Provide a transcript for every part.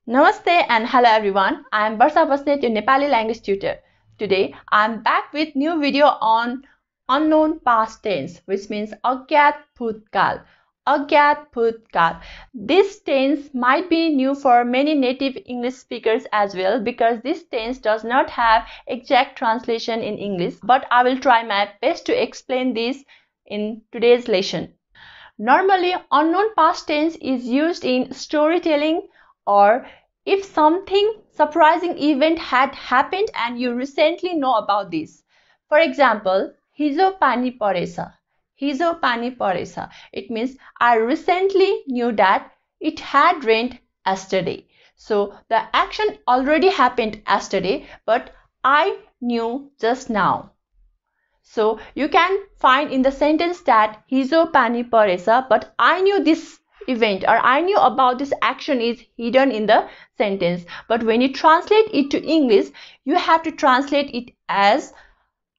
Namaste and hello everyone. I am Barsa Basnet, your Nepali language tutor. Today I am back with new video on unknown past tense, which means agyat bhutkal. Agyat bhutkal. This tense might be new for many native English speakers as well because this tense does not have exact translation in English, but I will try my best to explain this in today's lesson. Normally, unknown past tense is used in storytelling or if something surprising event had happened and you recently know about this. For example, hijo pani paresa. Hijo pani paresa. It means I recently knew that it had rained yesterday. So the action already happened yesterday, but I knew just now. So you can find in the sentence that hijo pani paresa, but I knew this event or I knew about this action is hidden in the sentence. But when you translate it to English, you have to translate it as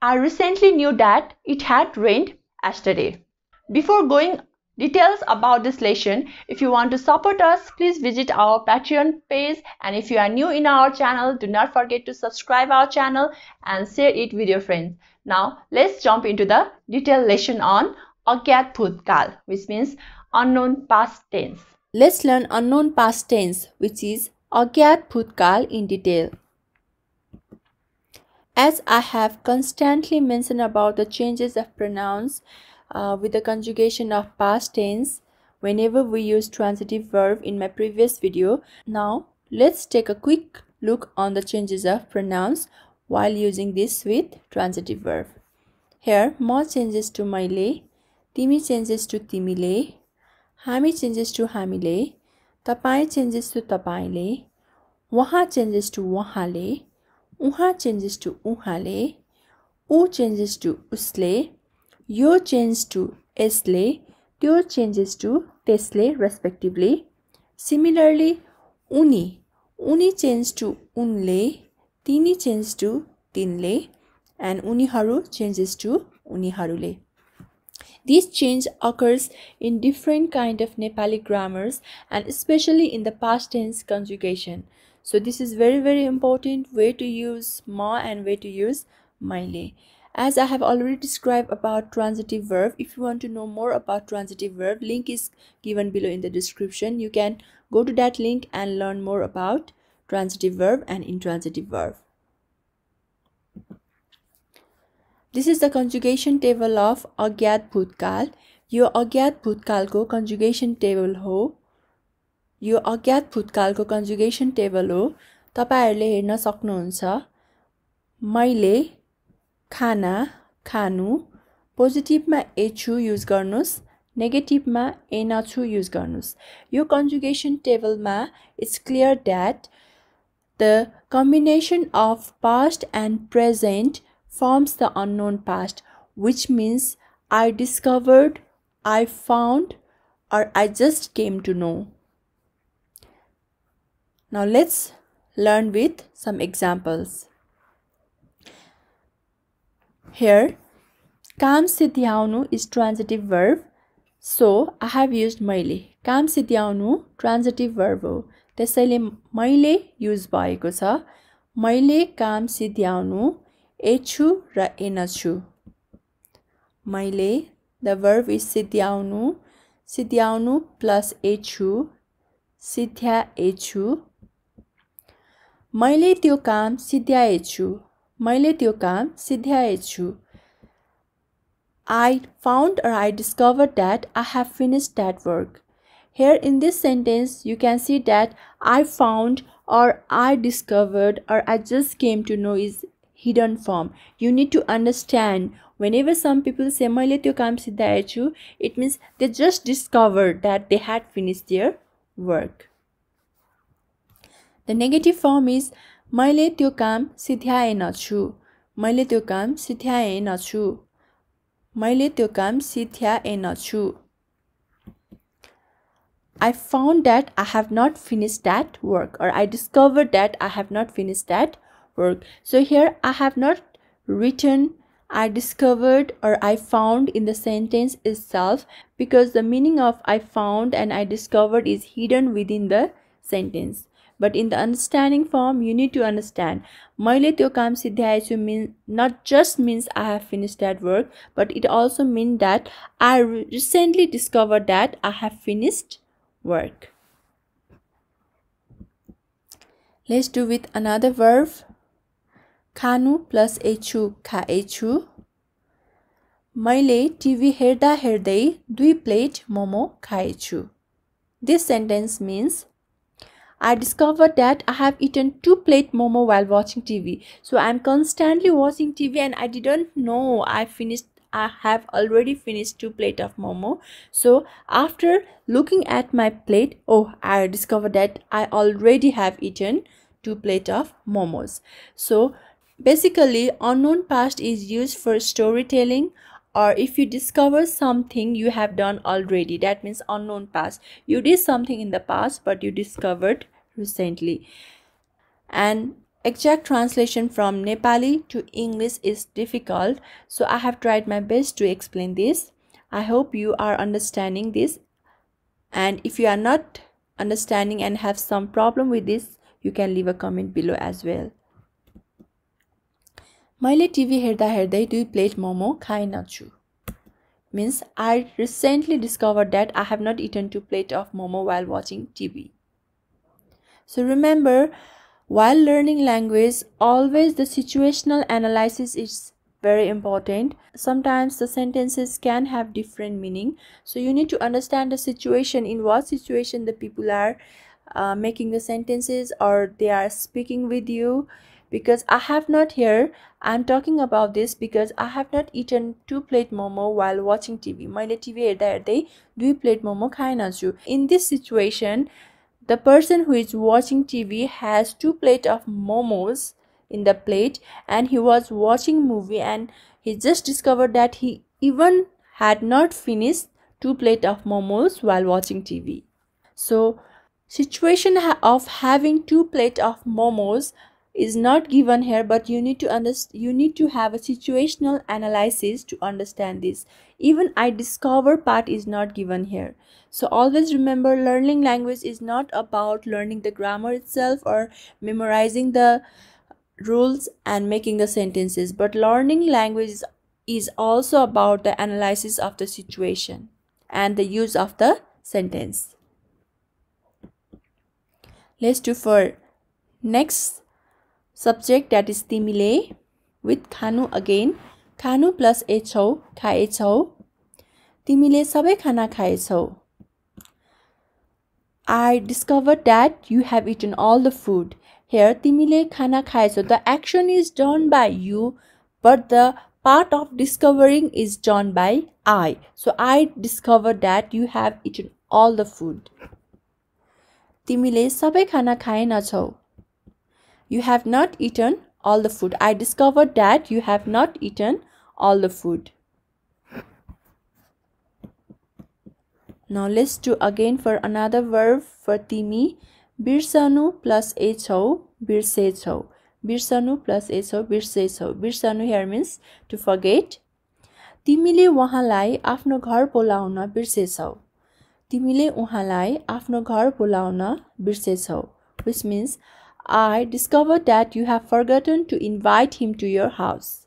I recently knew that it had rained yesterday. Before going details about this lesson, if you want to support us, please visit our Patreon page, and if you are new in our channel, do not forget to subscribe our channel and share it with your friends. Now let's jump into the detailed lesson on agyat bhutkal, which means unknown past tense. Let's learn unknown past tense, which is agyat bhutkal, in detail. As I have constantly mentioned about the changes of pronouns with the conjugation of past tense whenever we use transitive verb in my previous video, now let's take a quick look on the changes of pronouns while using this with transitive verb. Here, ma changes to maile, timi changes to timile, हामी changes to हामीले, तपाईं changes to तपाईंले, वहाँ changes to वहाँले, उहाँ changes to उहाँले, ऊ changes to उसले, यो changes to यसले, त्यो changes to त्यसले respectively. Similarly, उनी changes to उनले, तिनी changes to तिनले, and उनीहरू changes to उनीहरूले. This change occurs in different kind of Nepali grammars and especially in the past tense conjugation. So this is very important way to use ma and way to use maile. As I have already described about transitive verb, if you want to know more about transitive verb, link is given below in the description. You can go to that link and learn more about transitive verb and intransitive verb. This is the conjugation table of agyat bhutkal. यो agyat bhutkal को conjugation table हो. यो अज्ञात भूतकालको conjugation table हो. तपाईहरुले हेर्न सक्नुहुन्छ. मैले खाना खानु पोजिटिभमा एछु युज गर्नुस्, नेगेटिभमा एनाछु युज गर्नुस्. यो कन्जुगेसन टेबलमा it's clear that the combination of past and present forms the unknown past, which means I discovered, I found, or I just came to know. Now let's learn with some examples. Here, काम सिद्ध्याउनु is transitive verb. So, I have used मैले. काम सिद्ध्याउनु transitive verb हो. त्यसैले मैले use भएको छ. मैले काम सिद्ध्याउनु एछु र एनछु. मैले, the verb is सिद्ध्याउनु. सिद्ध्याउनु plus एछु, सिद्ध्या एछु. मैले त्यो काम सिद्ध्याएछु. मैले त्यो काम सिद्ध्याएछु. I found or I discovered that I have finished that work. Here in this sentence, you can see that I found or I discovered or I just came to know is hidden form. You need to understand whenever some people say मैले त्यो काम सिद्ध्याएछु, it means they just discovered that they had finished their work. The negative form is मैले त्यो काम सिद्ध्याएनछु. मैले त्यो काम सिद्ध्याएनछु. मैले त्यो काम सिद्ध्याएनछु. I found that I have not finished that work, or I discovered that I have not finished that work. So here I have not written I discovered or I found in the sentence itself because the meaning of I found and I discovered is hidden within the sentence. but in the understanding form you need to understand मैले त्यो काम सिद्ध्याएछु not just means I have finished that work, but it also means that I recently discovered that I have finished work. Let's do with another verb. खानु plus एछु खाएछु. मैले TV हेर्दा हेर्दै 2 plate momo खाएछु. This sentence means I discovered that I have eaten 2 plate momo while watching TV. So I'm constantly watching TV and I didn't know I have already finished 2 plate of momo. So after looking at my plate, I discovered that I already have eaten 2 plate of momos. So basically unknown past is used for storytelling, or if you discover something you have done already, that means unknown past. You did something in the past but you discovered recently. And exact translation from Nepali to English is difficult, so I have tried my best to explain this. I hope you are understanding this, and if you are not understanding and have some problem with this, you can leave a comment below as well. मैले TV हेर्दा हेर्दै 2 plate momo खाएनछु means I recently discovered that I have not eaten 2 plates of momo while watching TV. So remember, while learning language, always the situational analysis is very important. Sometimes the sentences can have different meaning, so you need to understand the situation, in what situation the people are making the sentences or they are speaking with you. Because I have not here, I'm talking about this because I have not eaten 2 plate momo while watching TV. मैले TV हेर्दा हेर्दै 2 plate momo खाएनछु. In this situation, the person who is watching TV has 2 plate of momos in the plate, and he was watching movie and he just discovered that he even had not finished 2 plate of momos while watching TV. So situation of having 2 plate of momos is not given here, but you need to have a situational analysis to understand this. Even I discover part is not given here. So always remember, learning language is not about learning the grammar itself or memorizing the rules and making the sentences, but learning language is also about the analysis of the situation and the use of the sentence. Let's do for next subject, that is तिमीले with खानु again. खानु plus एछौ खाएछौ. तिमीले सबै खाना खाएछौ. I discovered that you have eaten all the food. Here तिमीले खाना खाएछौ, the action is done by you, but the part of discovering is done by I. So I discovered that you have eaten all the food. तिमीले सबै खाना खाएनछौ. You have not eaten all the food. I discovered that you have not eaten all the food. Now let's do again for another verb for तिमी. बिर्सनु plus एछौ बिर्सेछौ. बिर्सनु plus एछौ बिर्सेछौ. बिर्सनु here means to forget. तिमीले उहाँलाई आफ्नो घर बोलाउन बिर्सेछौ. तिमीले उहाँलाई आफ्नो घर बोलाउन बिर्सेछौ, which means I discovered that you have forgotten to invite him to your house.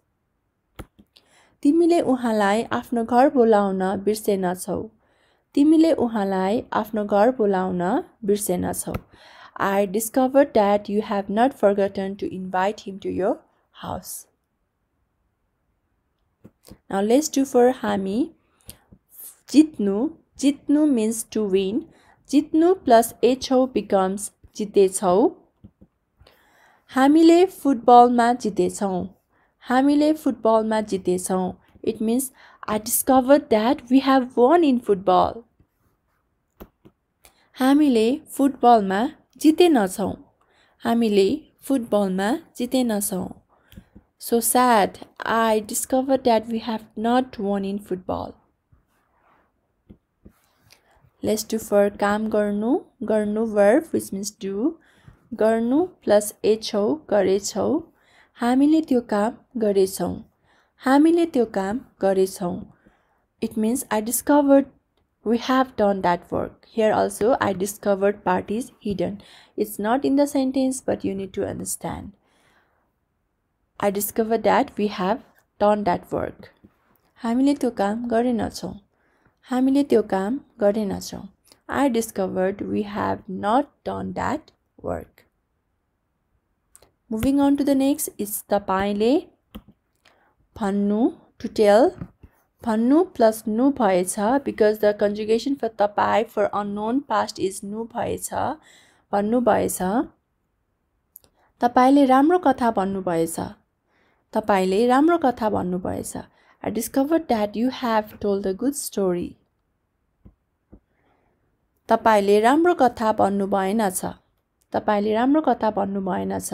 तिमीले उहाँलाई आफ्नो घर बोलाउन बिर्सेनछौ. तिमीले उहाँलाई आफ्नो घर बोलाउन बिर्सेनछौ. I discovered that you have not forgotten to invite him to your house. Now let's do for हामी. जित्नु. जित्नु means to win. जित्नु plus एछौ becomes जितेछौ. हामीले फुटबलमा जितेछौं. हामीले फुटबलमा जितेछौं. It means I discovered that we have won in football. हामीले फुटबलमा जितेनछौं. हामीले फुटबलमा जितेनछौं. So sad. I discovered that we have not won in football. Let's do for काम गर्नु. गर्नु verb which means do. गर्नु plus एछौ गरेछौ. हामीले त्यो काम गरेछौं. हामीले त्यो काम गरेछौं. It means I discovered We have done that work. Here also I discovered part is hidden. It's not in the sentence, but you need to understand. I discovered that we have done that work. हामीले त्यो काम गरेनछौँ. हामीले त्यो काम गरेनछौँ. I discovered we have not done that work. Moving on to the next is तपाईले भन्नु, to tell. भन्नु plus nu भएछ because the conjugation for तपाईँ for unknown past is nu भएछ. भन्नु भएछ. तपाईले राम्रो कथा भन्नु भएछ. तपाईले राम्रो कथा भन्नु भएछ. I discovered that you have told a good story. तपाईले राम्रो कथा भन्नु भएनछ. तपाईले राम्रो कथा भन्नु भएनछ.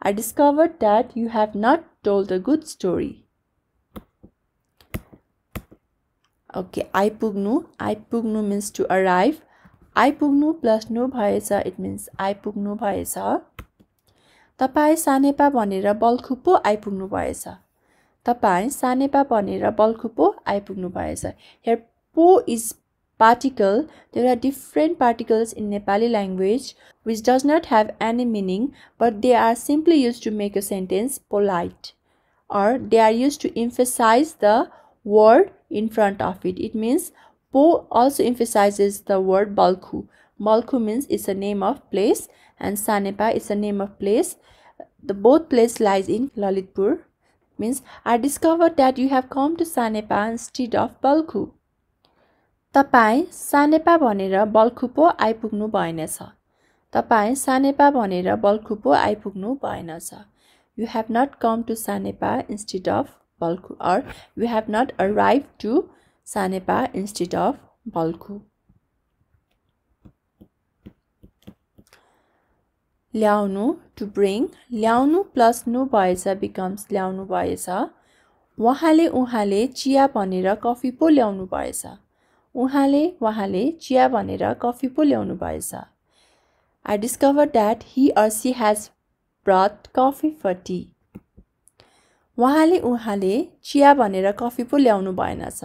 I discovered that you have not told a good story. Okay, आइपुग्नु. आइपुग्नु means to arrive. आइपुग्नु plus नु भएछ, it means आइपुग्नु भएछ. तपाईं सानेपा भनेर बल्खुपो आइपुग्नु भएछ. तपाईं सानेपा भनेर बल्खुपो आइपुग्नु भएछ. Here po is particle. There are different particles in Nepali language which does not have any meaning, but they are simply used to make a sentence polite, or they are used to emphasize the word in front of it. It means po also emphasizes the word balkhu. Balkhu means it's a name of place, and Sanepa is a name of place. The both place lies in Lalitpur. Means I discovered that you have come to Sanepa instead of Balkhu. तपाईं सानेपा भनेर बल्खु पो आइपुग्नु भएनछ. तपाईं सानेपा भनेर बल्खु पो आइपुग्नु भएनछ. You have not come to Sanepa instead of Balkhu, or you have not arrived to Sanepa instead of Balkhu. ल्याउनु, to bring. ल्याउनु plus नु भएछ becomes ल्याउनु भएछ. उहाँले उहाँले चिया भनेर कफी पो ल्याउनु भएछ. उहाँले चिया भनेर कफी पो ल्याउनु भएछ. I discovered that he or she has brought coffee for tea. उहाँले चिया भनेर कफी पो ल्याउनु भएनछ.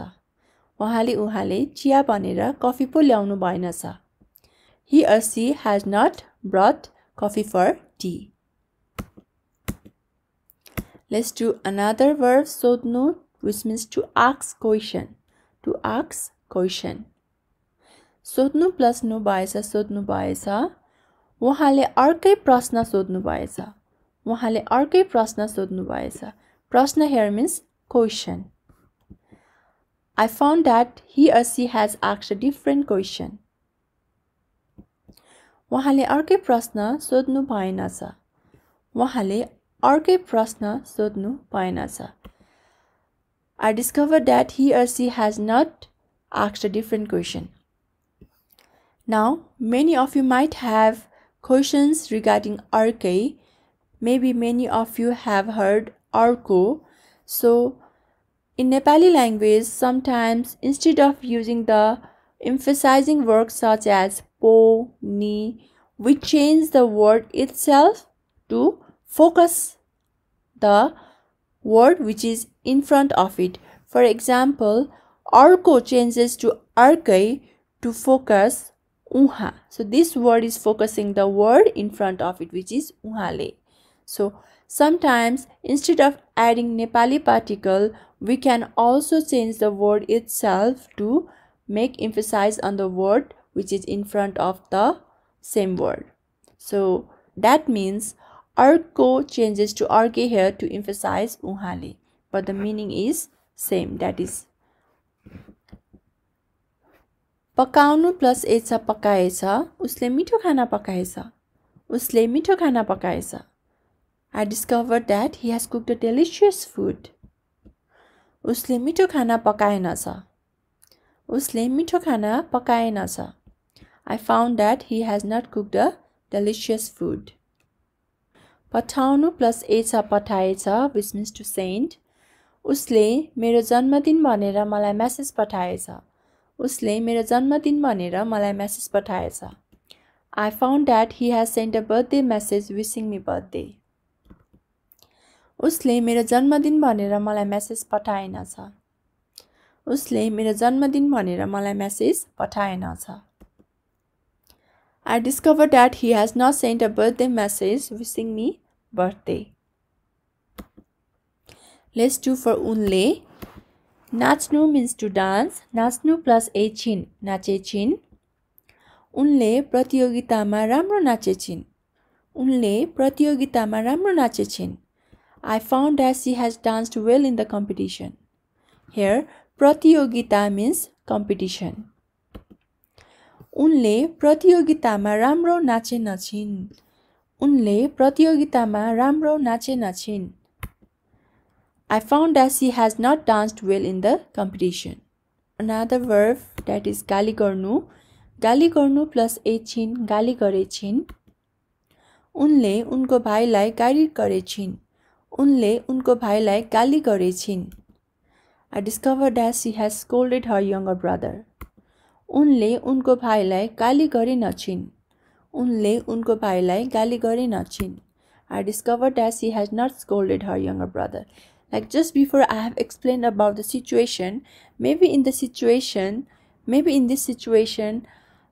उहाँले चिया भनेर कफी पो ल्याउनु भएनछ. He or she has not brought coffee for tea. Let's do another verb, सोध्नु, which means to ask question. To ask question. सोध्नु plus नु भएछ, सोध्नु भएछ. उहाँले अर्कै प्रश्न सोध्नु भएछ. उहाँले अर्कै प्रश्न सोध्नु भएछ. प्रश्न here means question. I found that he or she has asked a different question. उहाँले अर्कै प्रश्न सोध्नु भएनछ. उहाँले अर्कै प्रश्न सोध्नु भएनछ. I discovered that he or she has not asked a different question. Now, many of you might have questions regarding arkai. Maybe many of you have heard arko. So, in Nepali language, sometimes instead of using the emphasizing words such as po, ni, we change the word itself to focus the word which is in front of it. For example, arko changes to arkai to focus uha. So this word is focusing the word in front of it, which is uhale. So sometimes instead of adding Nepali particle, we can also change the word itself to make emphasis on the word which is in front of the same word. So that means arko changes to arke here to emphasize uhale, but the meaning is same, that is पकाउनु plus एछ पकाएछ. उसले मिठो खाना पकाएछ. उसले मिठो खाना पकाएछ. I discovered that he has cooked a delicious food. उसले मिठो खाना पकाएनछ. उसले मिठो खाना पकाएनछ. I found that he has not cooked a delicious food. पठाउनु plus एछ पठाएछ, which means to send. उसले मेरो जन्मदिन भनेर मलाई मेसेज पठाएछ. उसले मेरो जन्मदिन भनेर मलाई message पठाएछ. I found that he has sent a birthday message wishing me birthday. उसले मेरो जन्मदिन भनेर मलाई मेसेज पठाएनछ. उसले मेरो जन्मदिन भनेर मलाई message पठाएनछ. I discovered that he has not sent a birthday message wishing me birthday. Let's do for unle. नाच्नु means to dance. नाच्नु plus एकछिन नाचेछिन्. उनले प्रतियोगितामा राम्रो नाचेछिन्. उनले प्रतियोगितामा राम्रो नाचेछिन्. I found that she has danced well in the competition. Here, प्रतियोगिता means competition. उनले प्रतियोगितामा राम्रो नाचेनछिन्. उनले प्रतियोगितामा राम्रो नाचेनछिन्. I found that she has not danced well in the competition. Another verb that is गाली गर्नु. गाली गर्नु plus एकछिन गाली गरेछिन्. उनले उनको भाइलाई गाली गरेछिन्. उनले उनको भाइलाई गाली गरेछिन्. I discovered that she has scolded her younger brother. उनले उनको भाइलाई गाली गरेनछिन्. उनले उनको भाइलाई गाली गरेनछिन्. I discovered that she has not scolded her younger brother. Like just before I have explained about the situation, maybe in this situation,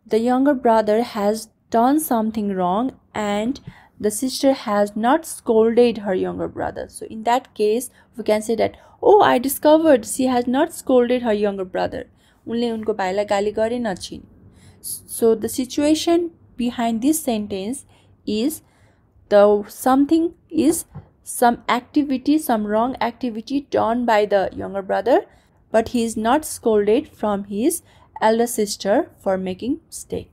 the younger brother has done something wrong and the sister has not scolded her younger brother. So in that case, we can say that, oh, I discovered she has not scolded her younger brother. उनले उनको भाइलाई गाली गरेनछिन्. So the situation behind this sentence is something is some activity, some wrong activity done by the younger brother, but he is not scolded from his elder sister for making mistake.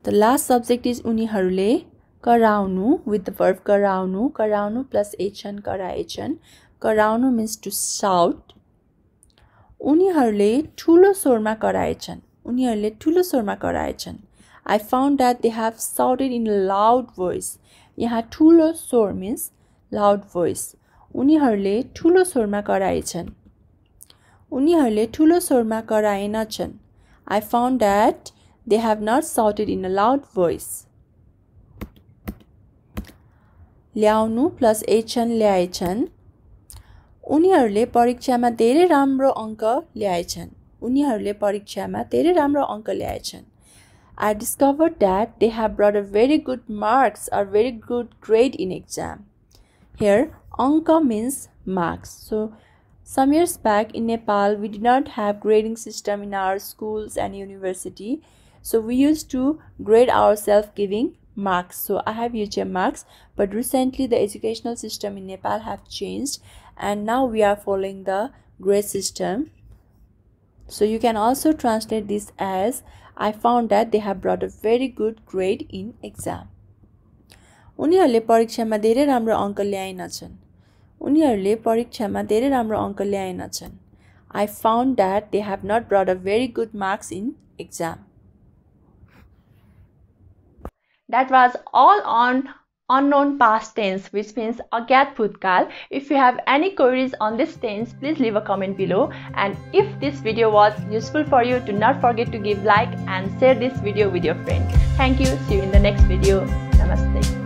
The last subject is उनीहरूले कराउनु with the verb कराउनु. कराउनु plus एकछिन कराएछन्. कराउनु means to shout. उनीहरूले ठुलो स्वरमा कराएछन्. उनीहरूले ठुलो स्वरमा कराएछन्. I found that they have shouted in a loud voice. यहाँ ठुलो स्वर means loud voice. उनीहरूले ठुलो स्वरमा कराएछन्. उनीहरूले ठुलो स्वरमा कराएनछन्. I found that they have not shouted in a loud voice. ल्याउनु plus एकछिन ल्याएछन्. उनीहरूले परीक्षामा धेरै राम्रो अङ्क ल्याएछन्. उनीहरूले परीक्षामा धेरै राम्रो अङ्क ल्याएछन्. I discovered that they have brought a very good marks or very good grade in exam. Here, anka means marks. So, some years back in Nepal, we did not have grading system in our schools and university. So, we used to grade ourselves giving marks. So, I have used marks, but recently the educational system in Nepal have changed and now we are following the grade system. So, you can also translate this as I found that they have brought a very good grade in exam. उनीहरूले परीक्षामा धेरै राम्रो अङ्क ल्याएनछन्. उनीहरूले परीक्षामा धेरै राम्रो अङ्क ल्याएनछन्. I found that they have not brought a very good marks in exam. That was all on unknown past tense, which means अज्ञात भूतकाल. If you have any queries on this tense, please leave a comment below. And if this video was useful for you, do not forget to give like and share this video with your friend. Thank you. See you in the next video. Namaste.